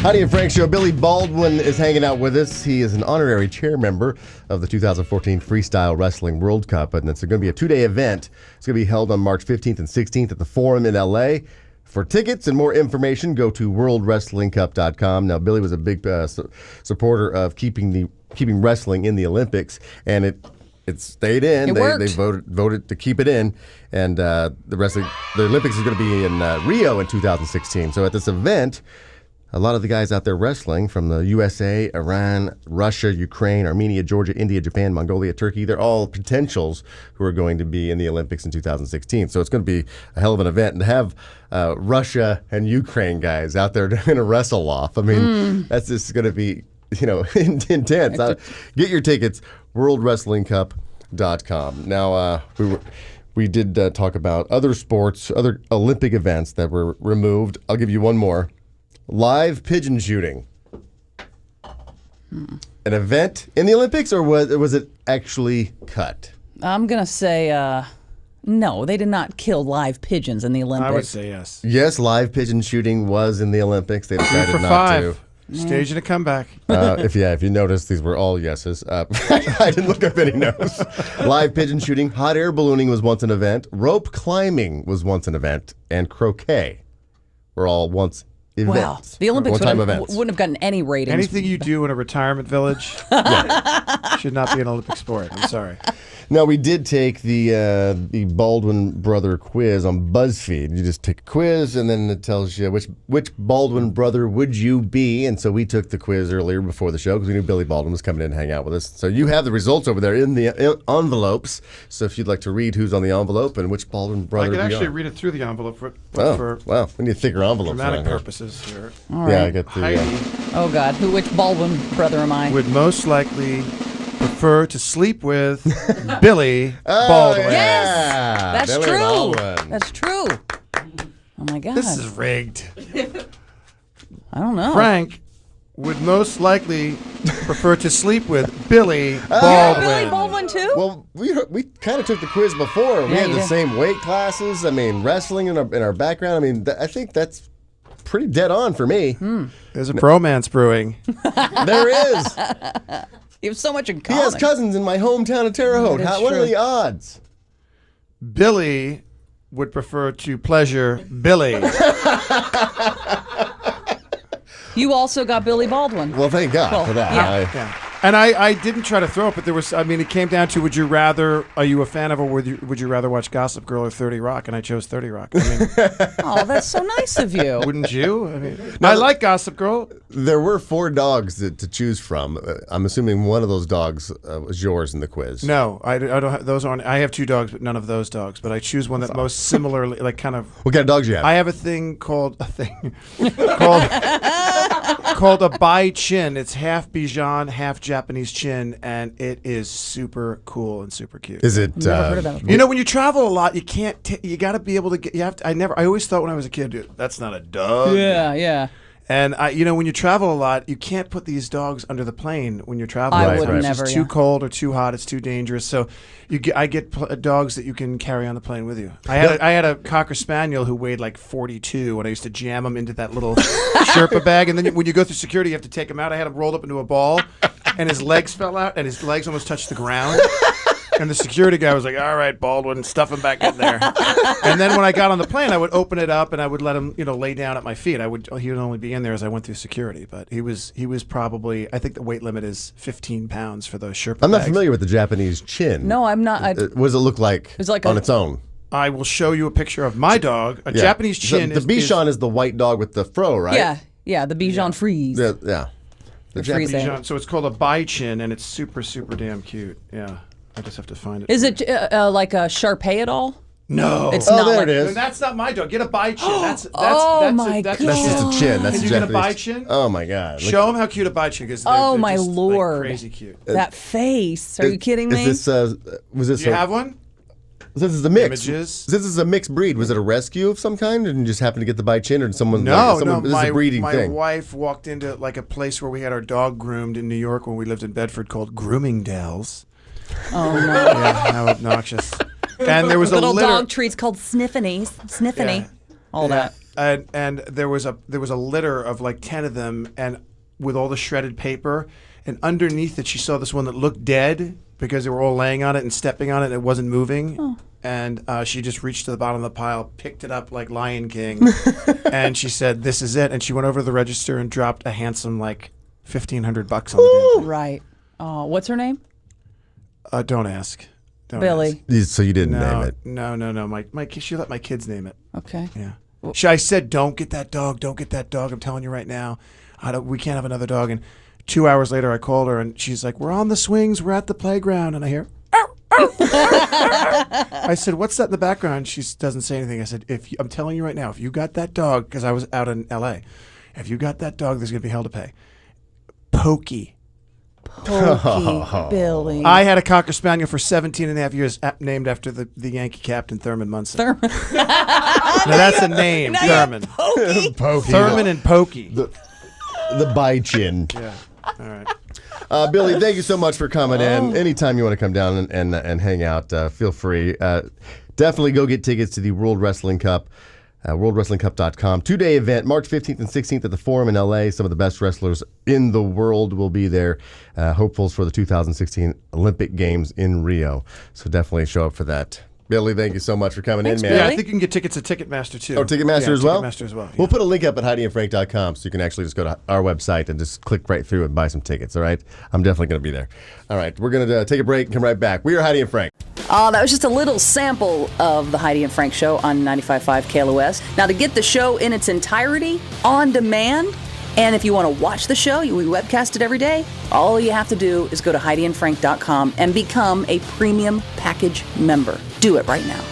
Heidi and Frank Show. Billy Baldwin is hanging out with us. He is an honorary chair member of the 2014 Freestyle Wrestling World Cup, and it's going to be a two-day event. It's going to be held on March 15th and 16th at the Forum in L.A. For tickets and more information, go to worldwrestlingcup.com. Now, Billy was a big supporter of keeping wrestling in the Olympics, and it stayed in. They voted to keep it in, and the Olympics is going to be in Rio in 2016. So at this event, a lot of the guys out there wrestling from the USA, Iran, Russia, Ukraine, Armenia, Georgia, India, Japan, Mongolia, Turkey, they're all potentials who are going to be in the Olympics in 2016. So it's going to be a hell of an event. And to have Russia and Ukraine guys out there doing a wrestle-off, I mean, that's just going to be, intense. Get your tickets, worldwrestlingcup.com. Now, we did talk about other sports, other Olympic events that were removed. I'll give you one more. Live pigeon shooting. An event in the Olympics, or was it actually cut? I'm going to say no, they did not kill live pigeons in the Olympics. I would say yes. Yes, live pigeon shooting was in the Olympics. They decided not to. Staging a comeback. If you noticed, these were all yeses. I didn't look up any notes. Live pigeon shooting, hot air ballooning was once an event. Rope climbing was once an event. And croquet were all once events. Wow. The Olympics wouldn't have gotten any ratings. Anything you do in a retirement village should not be an Olympic sport. I'm sorry. Now, we did take the Baldwin brother quiz on BuzzFeed. You just take a quiz, and then it tells you which Baldwin brother would you be. And so we took the quiz earlier before the show because we knew Billy Baldwin was coming in and hang out with us. So you have the results over there in the envelopes. So if you'd like to read who's on the envelope and which Baldwin brother I could actually read it through the envelope for wow. We need thicker envelopes. Dramatic purposes here. All right. Yeah, I got the... Heidi oh, God. Which Baldwin brother am I? would most likely prefer to sleep with Billy Baldwin. Yes! That's Billy true. Baldwin. That's true. Oh, my God. This is rigged. I don't know. Frank would most likely prefer to sleep with Billy Baldwin. Billy Baldwin, too? Well, we kind of took the quiz before. We had the same weight classes. I mean, wrestling in our background. I mean, I think that's pretty dead on for me. There's a bromance brewing. There is. You have so much in He common. has cousins in my hometown of Terre Haute. What are the odds? Billy would prefer to pleasure Billy. You also got Billy Baldwin. Well, thank God for that. Yeah. And I didn't try to throw it, but it came down to are you a fan of, or would you rather watch Gossip Girl or 30 Rock? And I chose 30 Rock. Oh, that's so nice of you. Wouldn't you? I like Gossip Girl. There were 4 dogs to choose from. I'm assuming one of those dogs was yours in the quiz. No, I don't. Those aren't. I have 2 dogs, but none of those dogs. But I choose one that most similarly, like kind of. What kind of dogs you have? I have a thing called called a Bai Chin. It's half Bichon, half Japanese Chin, and it is super cool and super cute. Is it? Never heard about it. When you travel a lot, you can't. You got to be able to get. You have to. I always thought when I was a kid, dude, that's not a dog. Yeah. And when you travel a lot, you can't put these dogs under the plane when you're traveling. I would It's never. just too cold or too hot. It's too dangerous. So I get dogs that you can carry on the plane with you. I had a Cocker Spaniel who weighed like 42, and I used to jam him into that little Sherpa bag. And then when you go through security, you have to take him out. I had him rolled up into a ball, and his legs fell out, and his legs almost touched the ground. And the security guy was like, "All right, Baldwin, stuff him back in there." And then when I got on the plane, I would open it up and I would let him, lay down at my feet. He would only be in there as I went through security, but he was probably, I think the weight limit is 15 pounds for those Sherpa I'm not bags. familiar with the Japanese Chin. No, I'm not. What does it look like, on its own? I will show you a picture of my dog. A Japanese Chin. The Bichon is the white dog with the fro, right? Yeah, the Bichon Frise. Yeah. The Japanese Bichon. So it's called a Bai Chin, and it's super, super damn cute. Yeah. I just have to find it. Is it like a Shar-Pei at all? No. It's not. There it is. And that's not my dog. Get a Bai Chin. That's my That's God. just a chin. That's Can a you get a Japanese. Bai Chin? Oh my God! Show him how cute a Bai Chin is. Oh, They're my just, Lord. crazy cute. That face. Are you kidding me? Is this? Was this? Do you have one? This is a mix. Images? This is a mixed breed. Was it a rescue of some kind, and you just happened to get the Bai Chin, or did someone? No. This is a breeding my thing. wife walked into like a place where we had our dog groomed in New York when we lived in Bedford called Groomingdale's. Oh, no. Yeah, how obnoxious. And there was a Little litter. dog treats called Sniffinies. Yeah. all that. And there was a litter of like 10 of them, and with all the shredded paper, and underneath it she saw this one that looked dead because they were all laying on it and stepping on it and it wasn't moving. Oh. And she just reached to the bottom of the pile, picked it up like Lion King, and she said, "This is it." And she went over to the register and dropped a handsome like $1,500 on the damn thing. Right. Oh, what's her name? Don't ask. Don't Billy. ask. So you didn't name No, it. no. She let my kids name it. Okay. Yeah. I said, "Don't get that dog. Don't get that dog. I'm telling you right now. We can't have another dog." And 2 hours later, I called her, and she's like, "We're on the swings. We're at the playground." And I hear, "Ow, ow." I said, "What's that in the background?" She doesn't say anything. I said, "I'm telling you right now, if you got that dog," because I was out in L.A., "if you got that dog, there's going to be hell to pay." Pokey. Billy. I had a Cocker Spaniel for 17 and a half years named after the Yankee captain, Thurman Munson. Now, that's a name, Thurman. Pokey. Pokey. Thurman and Pokey. The bi-chin. Yeah. All right. Billy, thank you so much for coming in. Anytime you want to come down and hang out, feel free. Definitely go get tickets to the World Wrestling Cup. WorldWrestlingCup.com. 2-day event, March 15th and 16th at the Forum in LA. Some of the best wrestlers in the world will be there. Hopefuls for the 2016 Olympic Games in Rio. So definitely show up for that. Billy, thank you so much for coming in, man. Yeah, I think you can get tickets at Ticketmaster too. Oh, Ticketmaster Yeah, as well? Ticketmaster as well. Yeah. We'll put a link up at HeidiandFrank.com so you can actually just go to our website and just click right through and buy some tickets, all right? I'm definitely going to be there. All right, we're going to take a break and come right back. We are Heidi and Frank. That was just a little sample of the Heidi and Frank Show on 95.5 KLOS. Now, to get the show in its entirety, on demand, and if you want to watch the show, we webcast it every day, all you have to do is go to HeidiandFrank.com and become a premium package member. Do it right now.